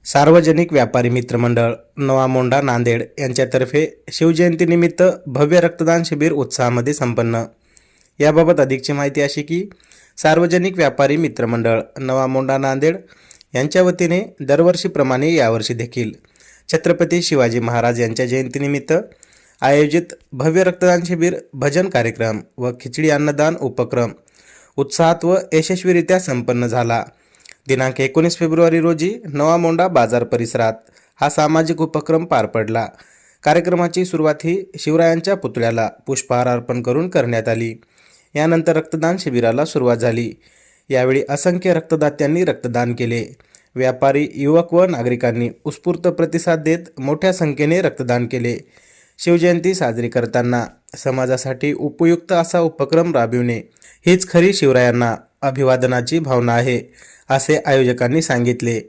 सार्वजनिक व्यापारी मित्र मंडळ नवा मोंढा नांदेड यांच्यातर्फे शिवजयंतीनिमित्त भव्य रक्तदान शिबिर उत्साहामध्ये संपन्न। याबाबत अधिकची माहिती अशी की सार्वजनिक व्यापारी मित्र मंडळ नवा मोंढा नांदेड यांच्या वतीने दरवर्षीप्रमाणे यावर्षी देखील छत्रपती शिवाजी महाराज यांच्या जयंतीनिमित्त आयोजित भव्य रक्तदान शिबिर, भजन कार्यक्रम व खिचडी अन्नदान उपक्रम उत्साहात व यशस्वीरित्या संपन्न झाला। दिनांक 19 फेब्रुवारी रोजी नवा मोंढा बाजार परिसरात हा सामाजिक उपक्रम पार पडला। कार्यक्रमाची सुरुवात ही शिवरायांच्या पुतळ्याला पुष्पहार अर्पण करून करण्यात आली। यानंतर रक्तदान शिबिराला सुरुवात झाली। यावेळी असंख्य रक्तदात्यांनी रक्तदान केले। व्यापारी, युवक व नागरिकांनी उत्स्फूर्त प्रतिसाद देत मोठ्या संख्येने रक्तदान केले। शिवजयंती साजरी करताना समाजासाठी उपयुक्त असा उपक्रम राबविणे हीच खरी शिवरायांना अभिवादनाची भावना आहे, असे आयोजकांनी सांगितले।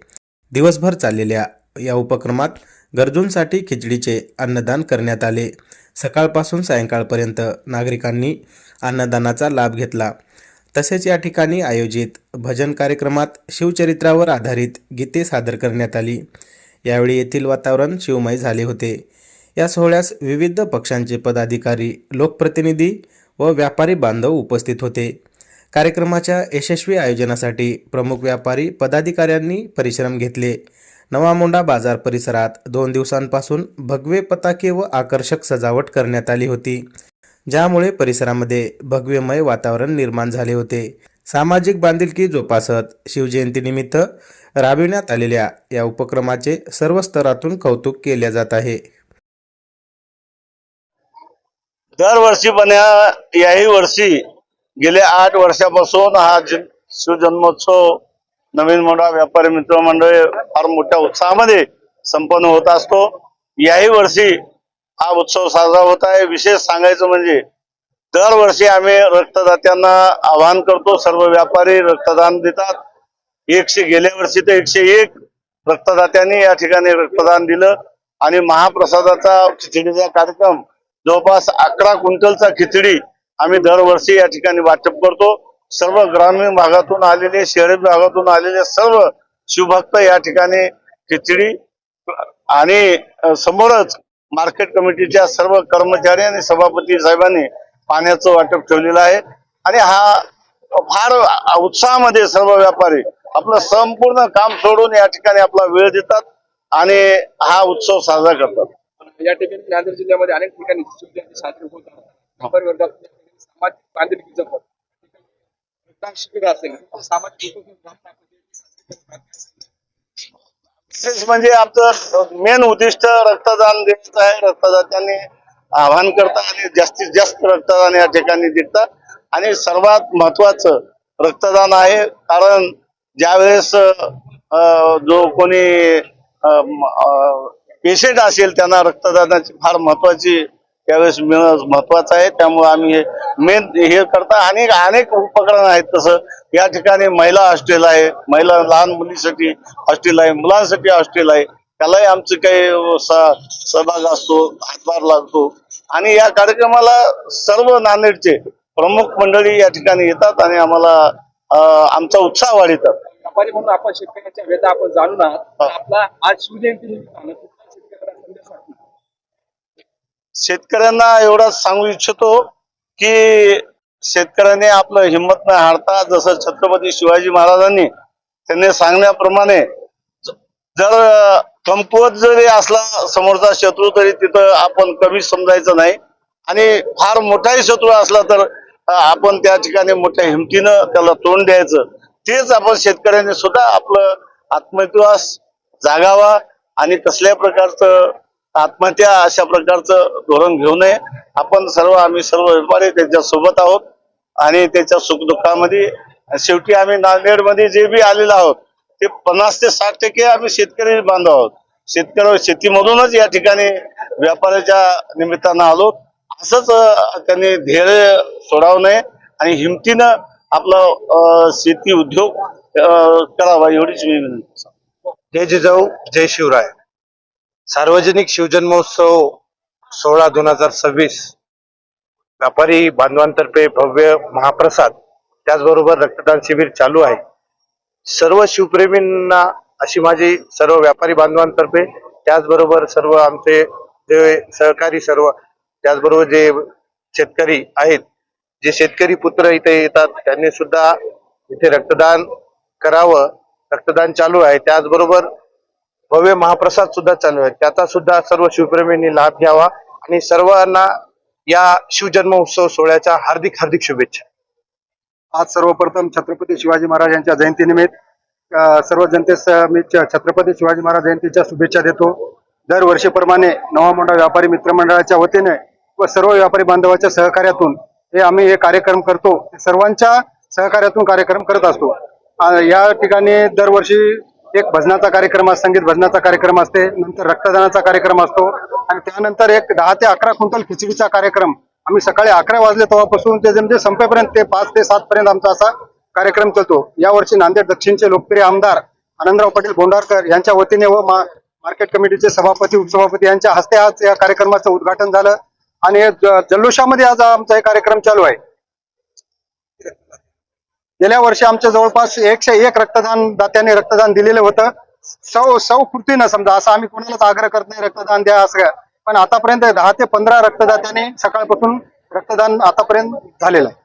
दिवसभर चाललेल्या या उपक्रमात गरजूंसाठी खिचडीचे अन्नदान करण्यात आले। सकाळपासून सायंकाळपर्यंत नागरिकांनी अन्नदानाचा लाभ घेतला। तसेच या ठिकाणी आयोजित भजन कार्यक्रमात शिवचरित्रावर आधारित गीते सादर करण्यात आली। यावेळी येथील वातावरण शिवमय झाले होते। या सोहळ्यास विविध पक्षांचे पदाधिकारी, लोकप्रतिनिधी व व्यापारी बांधव उपस्थित होते। कार्यक्रमाच्या यशस्वी आयोजनासाठी प्रमुख व्यापारी पदाधिकाऱ्यांनी परिश्रम घेतले। नवा मोंढा बाजार परिसरात 2 दिवसांपासून भगवे पताके व आकर्षक सजावट करण्यात आली होती, ज्यामुळे परिसरामध्ये भगवेमय वातावरण निर्माण झाले होते। सामाजिक बांधिलकी जोपासत शिवजयंतीनिमित्त राबविण्यात आलेल्या या उपक्रमाचे सर्व स्तरातून कौतुक केले जात आहे। दरवर्षीपणे याही वर्षी गेल्या 8 वर्षापासून हा शिवजन्मोत्सव नवीन मोंढा व्यापारी मित्र मंडळ फार मोठ्या उत्साहामध्ये संपन्न होत असतो। याही वर्षी हा उत्सव साजरा होत आहे। विशेष सांगायचं म्हणजे दरवर्षी आम्ही रक्तदात्यांना आवाहन करतो, सर्व व्यापारी रक्तदान देतात। गेल्या वर्षी तर 101 रक्तदात्यांनी या ठिकाणी रक्तदान दिलं आणि महाप्रसादाचा खिचडीचा कार्यक्रम जवळपास 11 क्विंटलचा खिचडी आम्ही दरवर्षी या ठिकाणी वाटप करतो। सर्व ग्रामीण भागातून आलेले, शहरी भागातून आलेले सर्व शिवभक्त या ठिकाणी खिचडी आणि समोरच मार्केट कमिटीच्या सर्व कर्मचारी आणि सभापती साहेबांनी पाण्याचं वाटप ठेवलेलं आहे आणि हा फार उत्साहामध्ये सर्व व्यापारी आपलं संपूर्ण काम सोडून या ठिकाणी आपला वेळ देतात आणि हा उत्सव साजरा करतात। या ठिकाणी नांदेड जिल्ह्यामध्ये अनेक ठिकाणी शिवजयंती साजरी होत आहे। व्यापारी वर्गात सामाजिक बांधिलकी जपत रक्तदान शिबिर असेल, सामाजिक म्हणजे आमचं मेन उद्दिष्ट रक्तदान द्यायचं आहे। रक्तदात्यांनी आवाहन करतात आणि जास्तीत जास्त रक्तदान या ठिकाणी देतात आणि सर्वात महत्वाचं रक्तदान आहे, कारण ज्यावेळेस जो कोणी पेशंट असेल त्यांना रक्तदानाची फार महत्वाची त्यावेळेस महत्वाचं आहे। त्यामुळे आम्ही हे मेन हे करता आणि अनेक उपकरण आहेत। तसं या ठिकाणी महिला हॉस्टेल आहे, महिला लहान मुलीसाठी हॉस्टेल आहे, मुलांसाठी हॉस्टेल आहे, त्यालाही आमचं काही सहभाग असतो, हातभार लागतो आणि या कार्यक्रमाला सर्व नांदेडचे प्रमुख मंडळी या ठिकाणी येतात आणि आम्हाला आमचा उत्साह वाढवतात। व्यापारी म्हणून आपण शेतकऱ्यांच्या व्यथा आपण जाणून आहात। आपला आज शिवजयंती निमित्तानं शेतकऱ्यांना एवढंच सांगू इच्छितो की शेतकऱ्यांनी आपलं हिंमत न हारता, जसं छत्रपती शिवाजी महाराजांनी त्यांनी सांगण्याप्रमाणे जर कमकुवत जरी असला समोरचा शत्रू तरी तिथं आपण कमी समजायचं नाही आणि फार मोठाही शत्रू असला तर आपण त्या ठिकाणी मोठ्या हिमतीनं त्याला तोंड द्यायचं। तेच आपण शेतकऱ्यांनी सुद्धा आपलं आत्मविश्वास जागावा आणि कसल्या प्रकारचं आत्महत्या अशा प्रकारचं धोरण घेऊ नये। आम्ही सर्व व्यापारी त्याच्या सोबत आहोत आणि त्याच्या सुखदुःखामध्ये शेवटी आम्ही नांदेडमध्ये जे बी आलेलो आहोत ते 50 ते 60% आम्ही शेतकरी बांधव आहोत। शेतीमधूनच या ठिकाणी व्यापाराच्या निमित्तानं आलो। असंच त्यांनी ध्येय सोडावू नये आणि हिमतीनं आपला शेती उद्योग करावा, एवढीच मी विनंती। जय जिजाऊ, जय शिवराय। सार्वजनिक शिवजन्मोत्सव सोहळा 2026 व्यापारी बांधवांतर्फे भव्य महाप्रसाद त्याचबरोबर रक्तदान शिबिर चालू आहे। सर्व शिवप्रेमींना अशी माझी सर्व व्यापारी बांधवांतर्फे, त्याचबरोबर सर्व आमचे जे सहकारी सर्व, त्याचबरोबर जे शेतकरी आहेत, जे शेतकरी पुत्र इथे येतात त्यांनी सुद्धा इथे रक्तदान करावं. रक्तदान चालू आहे, त्याचबरोबर भव्य महाप्रसाद सुद्धा चालू आहे, त्याचा सुद्धा सर्व शिवप्रेमींनी लाभ घ्यावा आणि सर्वांना या शिवजन्मोत्सव सोहळ्याच्या हार्दिक हार्दिक शुभेच्छा. आज सर्वप्रथम छत्रपती शिवाजी महाराज यांच्या जयंतीनिमित्त सर्व जनतेस मी छत्रपती शिवाजी महाराज जयंतीच्या शुभेच्छा देतो. दरवर्षीप्रमाणे नवा मोंढा व्यापारी मित्र मंडळाच्या वतीने व सर्व व्यापारी बांधवाच्या सहकार्यातून आम्ही हे कार्यक्रम करतो. सर्वांच्या सहकार्यातून कार्यक्रम करत असतो. या ठिकाणी दरवर्षी एक भजनाचा कार्यक्रम, संगीत भजनाचा कार्यक्रम असते, नंतर रक्तदानाचा कार्यक्रम असतो आणि त्यानंतर एक 10 ते 11 क्विंटल खिचडीचा कार्यक्रम आम्ही सकाळी 11 वाजले तेव्हापासून ते म्हणजे संपेपर्यंत ते 5 ते 7 पर्यंत आमचा असा कार्यक्रम चालतो. यावर्षी नांदेड दक्षिणचे लोकप्रिय आमदार आनंदराव पाटील बोंडारकर यांच्या वतीने व मार्केट कमिटीचे सभापती उपसभापती यांच्या हस्ते आज या कार्यक्रमाचं उद्घाटन झालं आणि जल्लोषामध्ये आज आमचा हे कार्यक्रम चालू आहे. गेल्या वर्षी आमच्या जवळपास 101 रक्तदान दात्यांनी रक्तदान दिलेलं होतं. सौ कृतीनं समजा, असं आम्ही कोणालाच आग्रह करत नाही रक्तदान द्या असं, पण आतापर्यंत 10 ते 15 रक्तदात्यांनी सकाळपासून रक्तदान आतापर्यंत झालेलं आहे.